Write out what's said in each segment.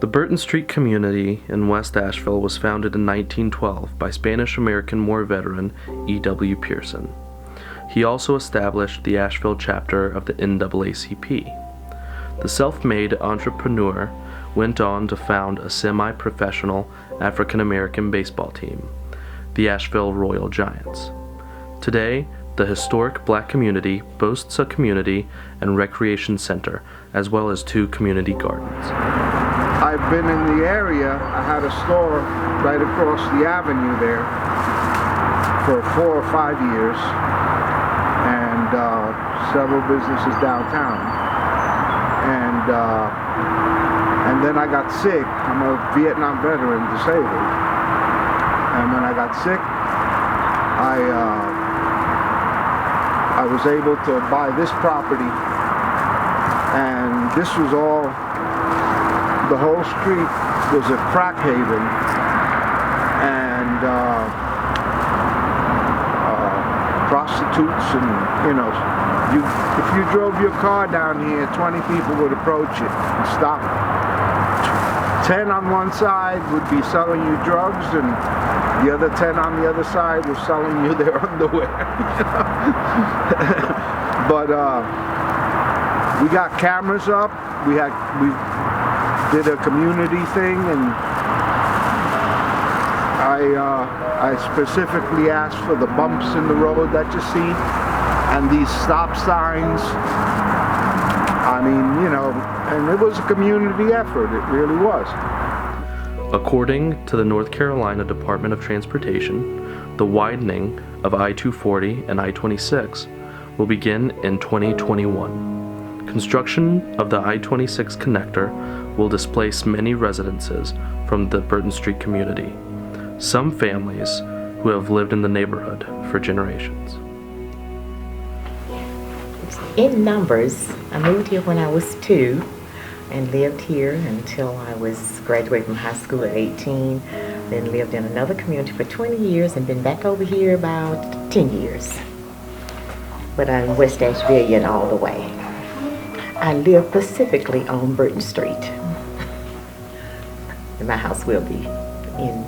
The Burton Street community in West Asheville was founded in 1912 by Spanish-American War veteran E.W. Pearson. He also established the Asheville chapter of the NAACP. The self-made entrepreneur went on to found a semi-professional African-American baseball team, the Asheville Royal Giants. Today, the historic black community boasts a community and recreation center, as well as 2 community gardens. I've been in the area. I had a store right across the avenue there for 4 or 5 years, and several businesses downtown. And then I got sick. I'm a Vietnam veteran, disabled. And when I got sick, I was able to buy this property, and this was all, the whole street was a crack haven, and prostitutes, and if you drove your car down here, 20 people would approach it and stop. 10 on one side would be selling you drugs, and the other 10 on the other side were selling you their underwear. But we got cameras up. We did a community thing, and I specifically asked for the bumps in the road that you see, and these stop signs. I mean, and it was a community effort. It really was. According to the North Carolina Department of Transportation, the widening of I-240 and I-26 will begin in 2021. Construction of the I-26 connector will displace many residences from the Burton Street community, some families who have lived in the neighborhood for generations. In numbers, I moved here when I was 2 and lived here until I was graduated from high school at 18, then lived in another community for 20 years and been back over here about 10 years. But I'm West Asheville all the way. I live specifically on Burton Street. And my house will be in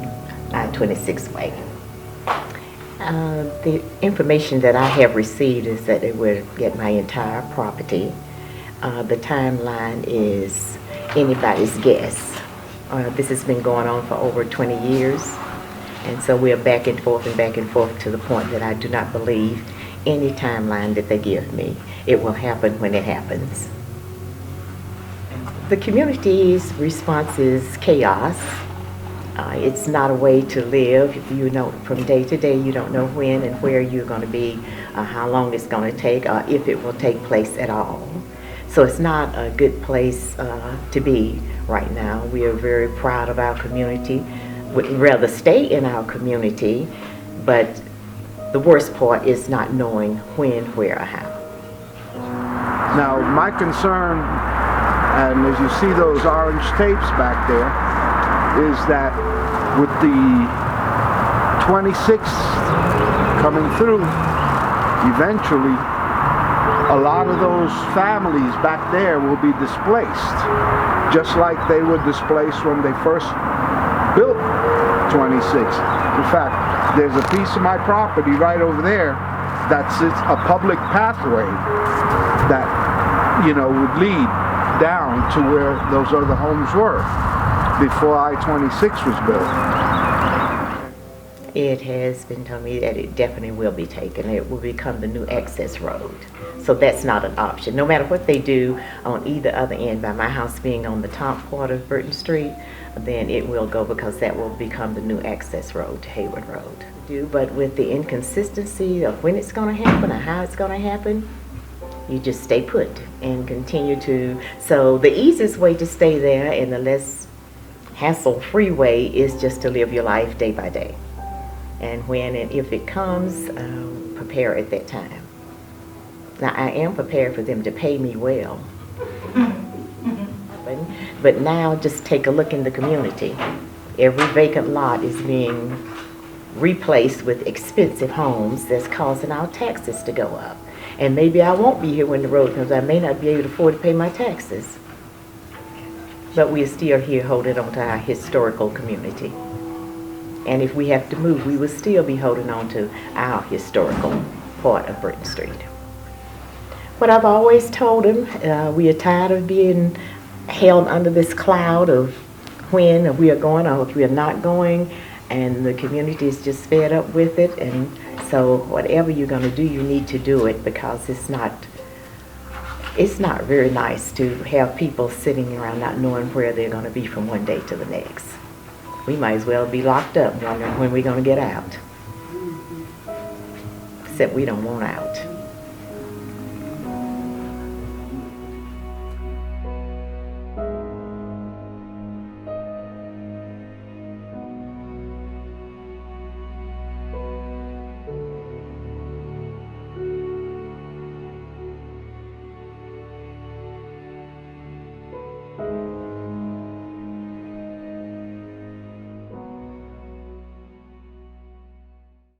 I-26 way. The information that I have received is that it would get my entire property. The timeline is anybody's guess. This has been going on for over 20 years, and so we're back and forth to the point that I do not believe any timeline that they give me. It will happen when it happens. The community's response is chaos. It's not a way to live. From day to day, you don't know when and where you're going to be, how long it's going to take, or if it will take place at all. So it's not a good place to be right now. We are very proud of our community. Would rather stay in our community, but the worst part is not knowing when, where, or how. Now, my concern, and as you see those orange tapes back there, is that with the 26th coming through, eventually a lot of those families back there will be displaced, just like they were displaced when they first built 26. In fact, there's a piece of my property right over there that's a public pathway that would lead down to where those other homes were before I-26 was built. It has been told me that it definitely will be taken. It will become the new access road. So that's not an option. No matter what they do on either other end, by my house being on the top part of Burton Street, then it will go, because that will become the new access road to Hayward Road. But with the inconsistency of when it's going to happen or how it's going to happen, you just stay put and continue to. So the easiest way to stay there and the less hassle-free way is just to live your life day by day. And when and if it comes, prepare at that time. Now, I am prepared for them to pay me well. But now just take a look in the community. Every vacant lot is being replaced with expensive homes that's causing our taxes to go up. And maybe I won't be here when the road comes. I may not be able to afford to pay my taxes. But we are still here holding on to our historical community. And if we have to move, we will still be holding on to our historical part of Burton Street. What I've always told them, we are tired of being held under this cloud of when we are going or if we are not going, and the community is just fed up with it. And so whatever you're going to do, you need to do it, because it's not very nice to have people sitting around not knowing where they're going to be from one day to the next. We might as well be locked up wondering when we're going to get out. Except we don't want out.